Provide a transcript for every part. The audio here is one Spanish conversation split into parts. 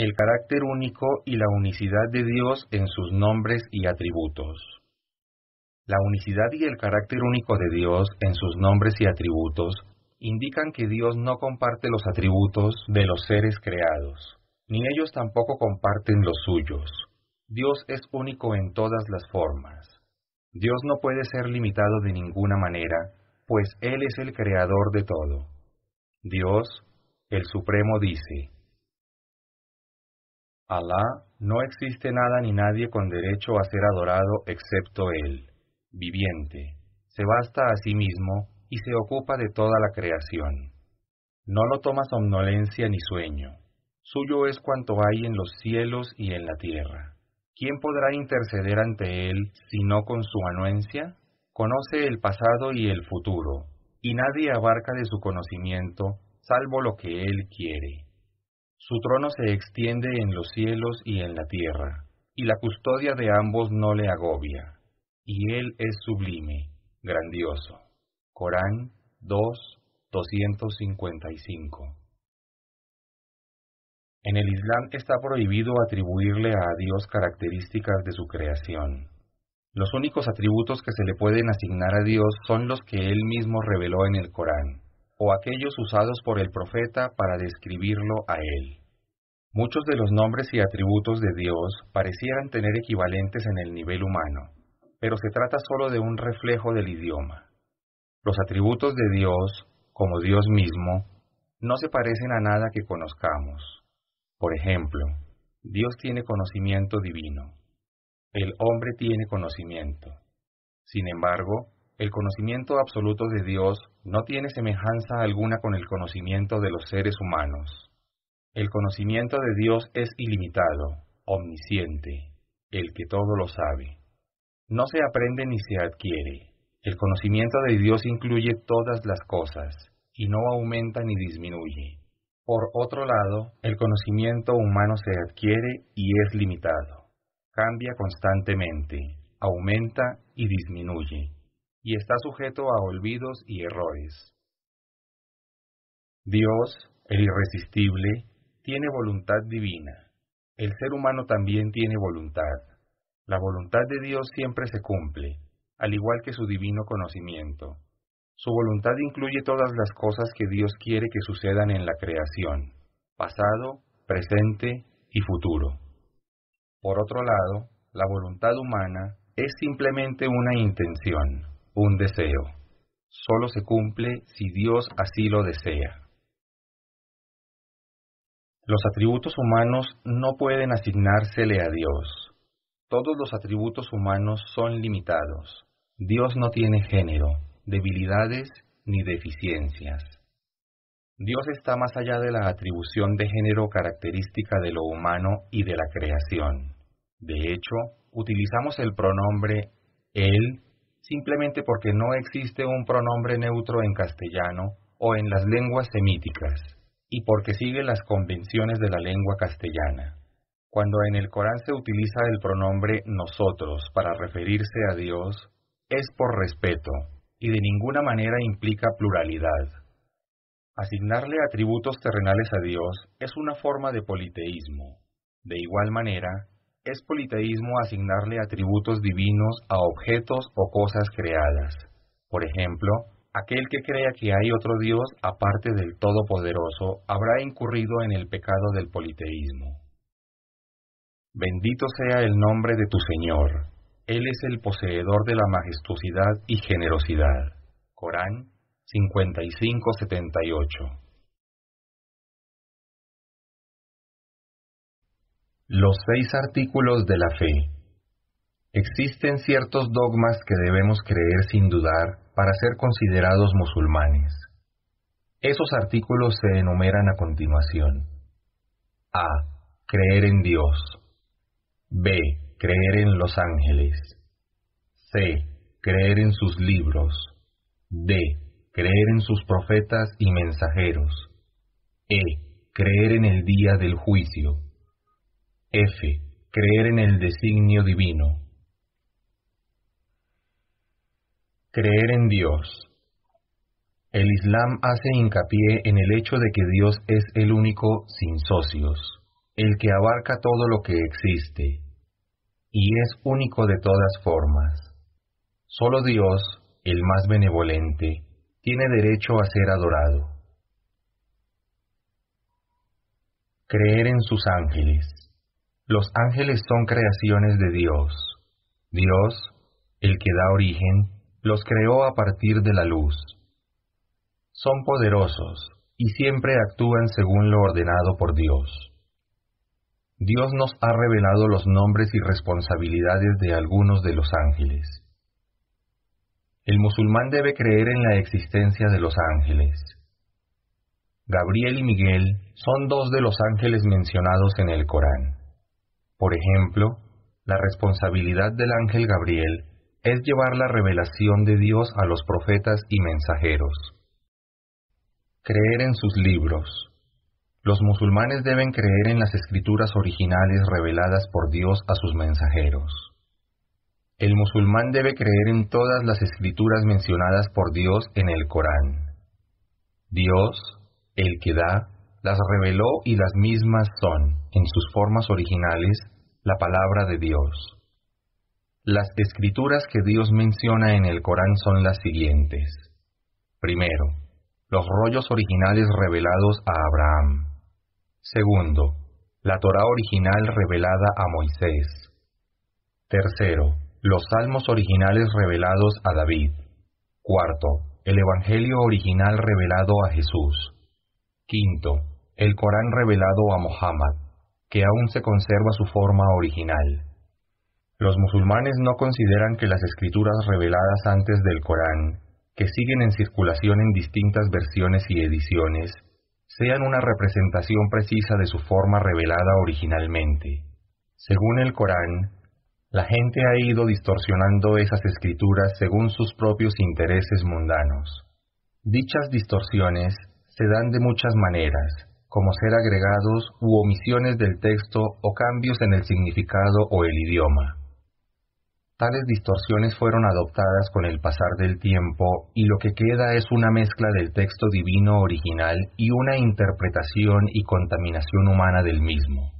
El carácter único y la unicidad de Dios en sus nombres y atributos. La unicidad y el carácter único de Dios en sus nombres y atributos indican que Dios no comparte los atributos de los seres creados, ni ellos tampoco comparten los suyos. Dios es único en todas las formas. Dios no puede ser limitado de ninguna manera, pues Él es el creador de todo. Dios, el Supremo, dice: Alá, no existe nada ni nadie con derecho a ser adorado excepto Él, viviente, se basta a sí mismo y se ocupa de toda la creación. No lo toma somnolencia ni sueño. Suyo es cuanto hay en los cielos y en la tierra. ¿Quién podrá interceder ante Él sino con su anuencia? Conoce el pasado y el futuro, y nadie abarca de su conocimiento, salvo lo que Él quiere. Su trono se extiende en los cielos y en la tierra, y la custodia de ambos no le agobia. Y Él es sublime, grandioso. Corán 2:255. En el Islam está prohibido atribuirle a Dios características de su creación. Los únicos atributos que se le pueden asignar a Dios son los que Él mismo reveló en el Corán, o aquellos usados por el profeta para describirlo a Él. Muchos de los nombres y atributos de Dios parecieran tener equivalentes en el nivel humano, pero se trata solo de un reflejo del idioma. Los atributos de Dios, como Dios mismo, no se parecen a nada que conozcamos. Por ejemplo, Dios tiene conocimiento divino. El hombre tiene conocimiento. Sin embargo, el conocimiento absoluto de Dios no tiene semejanza alguna con el conocimiento de los seres humanos. El conocimiento de Dios es ilimitado, omnisciente, el que todo lo sabe. No se aprende ni se adquiere. El conocimiento de Dios incluye todas las cosas, y no aumenta ni disminuye. Por otro lado, el conocimiento humano se adquiere y es limitado. Cambia constantemente, aumenta y disminuye, y está sujeto a olvidos y errores. Dios, el irresistible, tiene voluntad divina. El ser humano también tiene voluntad. La voluntad de Dios siempre se cumple, al igual que su divino conocimiento. Su voluntad incluye todas las cosas que Dios quiere que sucedan en la creación, pasado, presente y futuro. Por otro lado, la voluntad humana es simplemente una intención, un deseo. Solo se cumple si Dios así lo desea. Los atributos humanos no pueden asignársele a Dios. Todos los atributos humanos son limitados. Dios no tiene género, debilidades ni deficiencias. Dios está más allá de la atribución de género característica de lo humano y de la creación. De hecho, utilizamos el pronombre Él simplemente porque no existe un pronombre neutro en castellano o en las lenguas semíticas, y porque sigue las convenciones de la lengua castellana. Cuando en el Corán se utiliza el pronombre nosotros para referirse a Dios, es por respeto, y de ninguna manera implica pluralidad. Asignarle atributos terrenales a Dios es una forma de politeísmo. De igual manera, es politeísmo asignarle atributos divinos a objetos o cosas creadas. Por ejemplo, aquel que crea que hay otro Dios aparte del Todopoderoso habrá incurrido en el pecado del politeísmo. Bendito sea el nombre de tu Señor. Él es el poseedor de la majestuosidad y generosidad. Corán 55:78. Los 6 artículos de la fe. Existen ciertos dogmas que debemos creer sin dudar para ser considerados musulmanes. Esos artículos se enumeran a continuación. A. Creer en Dios. B. Creer en los ángeles. C. Creer en sus libros. D. Creer en sus profetas y mensajeros. E. Creer en el día del juicio. F. Creer en el designio divino. Creer en Dios. El Islam hace hincapié en el hecho de que Dios es el único sin socios, el que abarca todo lo que existe, y es único de todas formas. Solo Dios, el más benevolente, tiene derecho a ser adorado. Creer en sus ángeles. Los ángeles son creaciones de Dios. Dios, el que da origen, los creó a partir de la luz. Son poderosos y siempre actúan según lo ordenado por Dios. Dios nos ha revelado los nombres y responsabilidades de algunos de los ángeles. El musulmán debe creer en la existencia de los ángeles. Gabriel y Miguel son dos de los ángeles mencionados en el Corán. Por ejemplo, la responsabilidad del ángel Gabriel es llevar la revelación de Dios a los profetas y mensajeros. Creer en sus libros. Los musulmanes deben creer en las escrituras originales reveladas por Dios a sus mensajeros. El musulmán debe creer en todas las escrituras mencionadas por Dios en el Corán. Dios, el que da, las reveló y las mismas son, en sus formas originales, la palabra de Dios. Las escrituras que Dios menciona en el Corán son las siguientes. Primero, los rollos originales revelados a Abraham. Segundo, la Torá original revelada a Moisés. Tercero, los salmos originales revelados a David. Cuarto, el Evangelio original revelado a Jesús. Quinto, el Corán revelado a Mohammed, que aún se conserva su forma original. Los musulmanes no consideran que las escrituras reveladas antes del Corán, que siguen en circulación en distintas versiones y ediciones, sean una representación precisa de su forma revelada originalmente. Según el Corán, la gente ha ido distorsionando esas escrituras según sus propios intereses mundanos. Dichas distorsiones se dan de muchas maneras, como ser agregados u omisiones del texto o cambios en el significado o el idioma. Tales distorsiones fueron adoptadas con el pasar del tiempo y lo que queda es una mezcla del texto divino original y una interpretación y contaminación humana del mismo.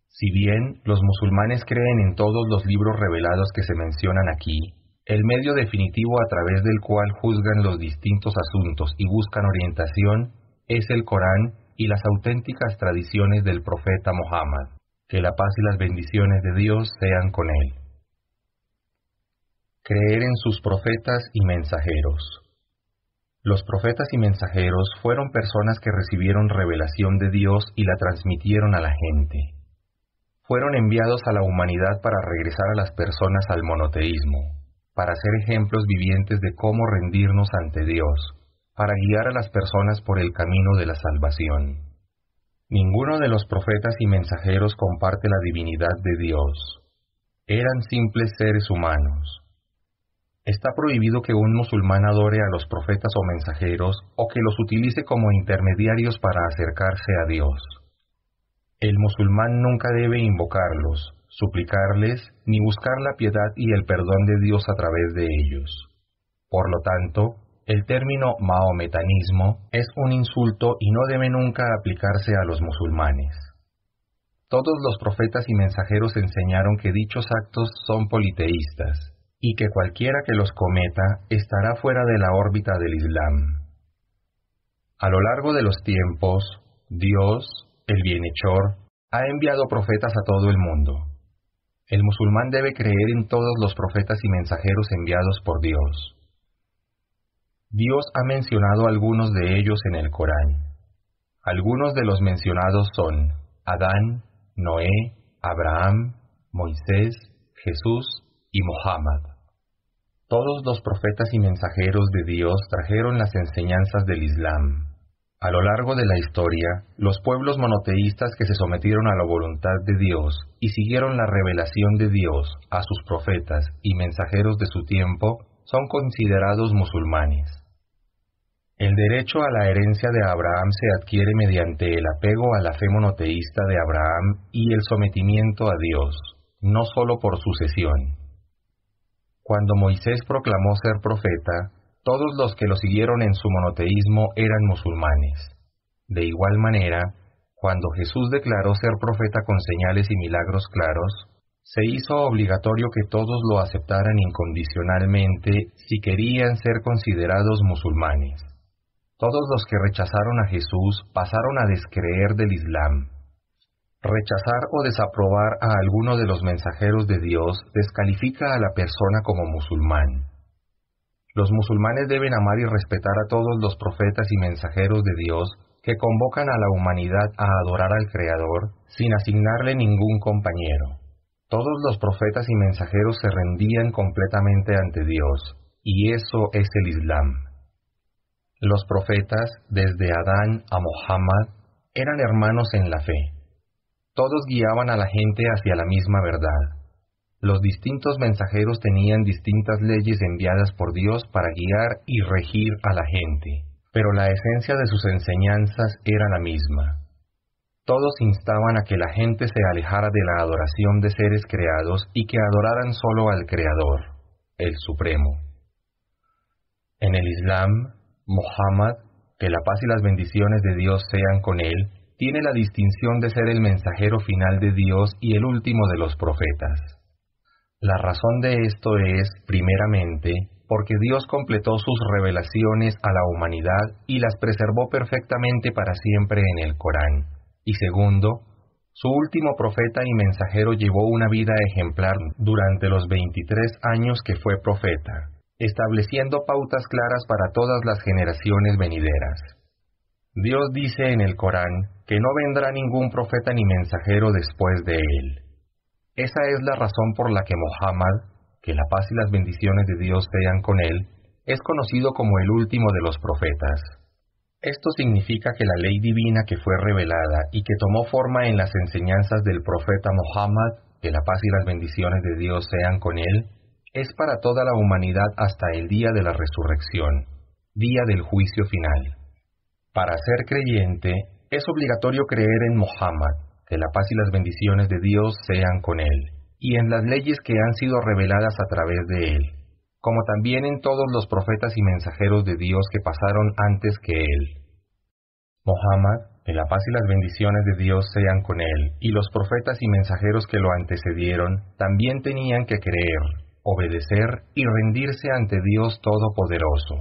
Si bien los musulmanes creen en todos los libros revelados que se mencionan aquí, el medio definitivo a través del cual juzgan los distintos asuntos y buscan orientación es el Corán y las auténticas tradiciones del profeta Mohammed. Que la paz y las bendiciones de Dios sean con él. Creer en sus profetas y mensajeros. Los profetas y mensajeros fueron personas que recibieron revelación de Dios y la transmitieron a la gente. Fueron enviados a la humanidad para regresar a las personas al monoteísmo, para ser ejemplos vivientes de cómo rendirnos ante Dios, para guiar a las personas por el camino de la salvación. Ninguno de los profetas y mensajeros comparte la divinidad de Dios. Eran simples seres humanos. Está prohibido que un musulmán adore a los profetas o mensajeros o que los utilice como intermediarios para acercarse a Dios. El musulmán nunca debe invocarlos, suplicarles, ni buscar la piedad y el perdón de Dios a través de ellos. Por lo tanto, el término mahometanismo es un insulto y no debe nunca aplicarse a los musulmanes. Todos los profetas y mensajeros enseñaron que dichos actos son politeístas, y que cualquiera que los cometa estará fuera de la órbita del Islam. A lo largo de los tiempos, Dios, el bienhechor, ha enviado profetas a todo el mundo. El musulmán debe creer en todos los profetas y mensajeros enviados por Dios. Dios ha mencionado algunos de ellos en el Corán. Algunos de los mencionados son Adán, Noé, Abraham, Moisés, Jesús y Mohammed. Todos los profetas y mensajeros de Dios trajeron las enseñanzas del Islam. A lo largo de la historia, los pueblos monoteístas que se sometieron a la voluntad de Dios y siguieron la revelación de Dios a sus profetas y mensajeros de su tiempo son considerados musulmanes. El derecho a la herencia de Abraham se adquiere mediante el apego a la fe monoteísta de Abraham y el sometimiento a Dios, no solo por sucesión. Cuando Moisés proclamó ser profeta, todos los que lo siguieron en su monoteísmo eran musulmanes. De igual manera, Cuando Jesús declaró ser profeta con señales y milagros claros, se hizo obligatorio que todos lo aceptaran incondicionalmente si querían ser considerados musulmanes. Todos los que rechazaron a Jesús pasaron a descreer del Islam. Rechazar o desaprobar a alguno de los mensajeros de Dios descalifica a la persona como musulmán. Los musulmanes deben amar y respetar a todos los profetas y mensajeros de Dios que convocan a la humanidad a adorar al Creador sin asignarle ningún compañero. Todos los profetas y mensajeros se rendían completamente ante Dios, y eso es el Islam. Los profetas, desde Adán a Mohammed, eran hermanos en la fe. Todos guiaban a la gente hacia la misma verdad. Los distintos mensajeros tenían distintas leyes enviadas por Dios para guiar y regir a la gente, pero la esencia de sus enseñanzas era la misma. Todos instaban a que la gente se alejara de la adoración de seres creados y que adoraran solo al Creador, el Supremo. En el Islam, Mohammed, que la paz y las bendiciones de Dios sean con él, tiene la distinción de ser el mensajero final de Dios y el último de los profetas. La razón de esto es, primeramente, porque Dios completó sus revelaciones a la humanidad y las preservó perfectamente para siempre en el Corán. Y segundo, su último profeta y mensajero llevó una vida ejemplar durante los 23 años que fue profeta, estableciendo pautas claras para todas las generaciones venideras. Dios dice en el Corán que no vendrá ningún profeta ni mensajero después de él. Esa es la razón por la que Mohammed, que la paz y las bendiciones de Dios sean con él, es conocido como el último de los profetas. Esto significa que la ley divina que fue revelada y que tomó forma en las enseñanzas del profeta Mohammed, que la paz y las bendiciones de Dios sean con él, es para toda la humanidad hasta el día de la resurrección, día del juicio final. Para ser creyente, es obligatorio creer en Mohammed, que la paz y las bendiciones de Dios sean con él, y en las leyes que han sido reveladas a través de él, como también en todos los profetas y mensajeros de Dios que pasaron antes que él. Mohammed, que la paz y las bendiciones de Dios sean con él, y los profetas y mensajeros que lo antecedieron, también tenían que creer, obedecer y rendirse ante Dios Todopoderoso.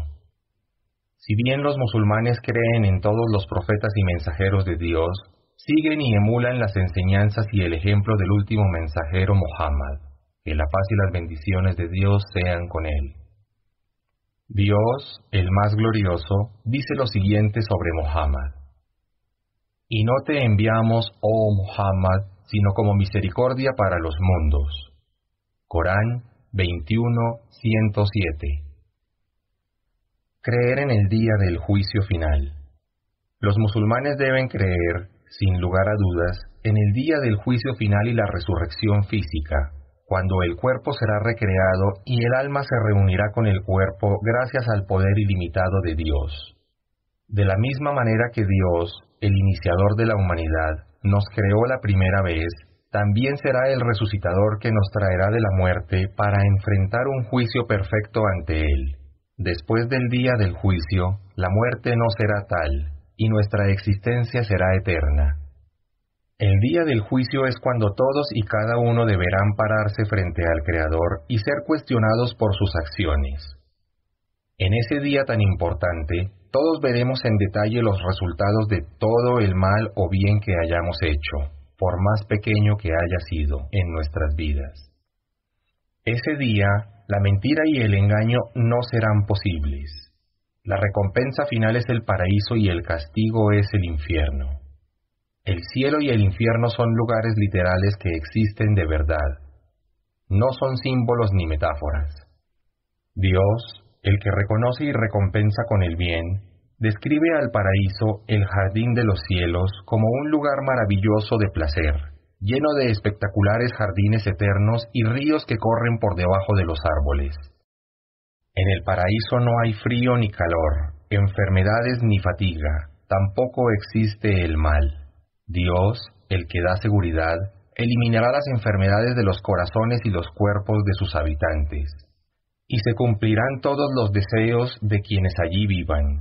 Si bien los musulmanes creen en todos los profetas y mensajeros de Dios, siguen y emulan las enseñanzas y el ejemplo del último mensajero Mohammed, que la paz y las bendiciones de Dios sean con él. Dios, el más glorioso, dice lo siguiente sobre Mohammed: Y no te enviamos, oh Mohammed, sino como misericordia para los mundos. Corán 21:107. Creer en el día del juicio final. Los musulmanes deben creer, sin lugar a dudas, en el día del juicio final y la resurrección física, cuando el cuerpo será recreado y el alma se reunirá con el cuerpo gracias al poder ilimitado de Dios. De la misma manera que Dios, el iniciador de la humanidad, nos creó la primera vez, también será el resucitador que nos traerá de la muerte para enfrentar un juicio perfecto ante Él. Después del día del juicio, la muerte no será tal, y nuestra existencia será eterna. El día del juicio es cuando todos y cada uno deberán pararse frente al Creador y ser cuestionados por sus acciones. En ese día tan importante, todos veremos en detalle los resultados de todo el mal o bien que hayamos hecho, por más pequeño que haya sido en nuestras vidas. Ese día, la mentira y el engaño no serán posibles. La recompensa final es el paraíso y el castigo es el infierno. El cielo y el infierno son lugares literales que existen de verdad. No son símbolos ni metáforas. Dios, el que reconoce y recompensa con el bien, describe al paraíso, el jardín de los cielos, como un lugar maravilloso de placer, lleno de espectaculares jardines eternos y ríos que corren por debajo de los árboles. En el paraíso no hay frío ni calor, enfermedades ni fatiga, tampoco existe el mal. Dios, el que da seguridad, eliminará las enfermedades de los corazones y los cuerpos de sus habitantes. Y se cumplirán todos los deseos de quienes allí vivan.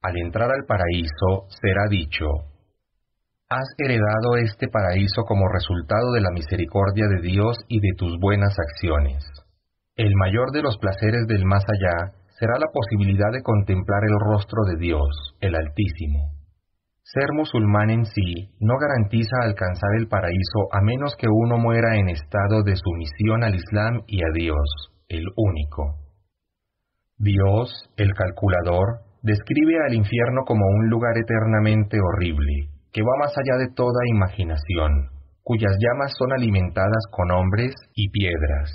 Al entrar al paraíso será dicho: Has heredado este paraíso como resultado de la misericordia de Dios y de tus buenas acciones. El mayor de los placeres del más allá será la posibilidad de contemplar el rostro de Dios, el Altísimo. Ser musulmán en sí no garantiza alcanzar el paraíso a menos que uno muera en estado de sumisión al Islam y a Dios, el único. Dios, el calculador, describe al infierno como un lugar eternamente horrible, que va más allá de toda imaginación, cuyas llamas son alimentadas con hombres y piedras.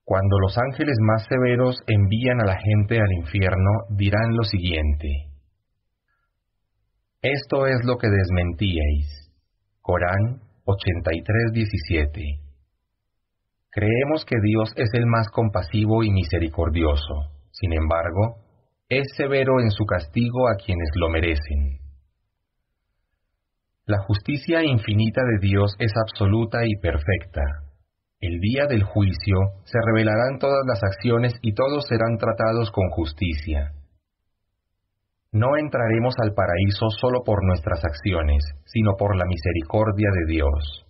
Cuando los ángeles más severos envían a la gente al infierno, dirán lo siguiente: esto es lo que desmentíais. Corán 83:17. Creemos que Dios es el más compasivo y misericordioso. Sin embargo, es severo en su castigo a quienes lo merecen. La justicia infinita de Dios es absoluta y perfecta. El día del juicio se revelarán todas las acciones y todos serán tratados con justicia. No entraremos al paraíso solo por nuestras acciones, sino por la misericordia de Dios.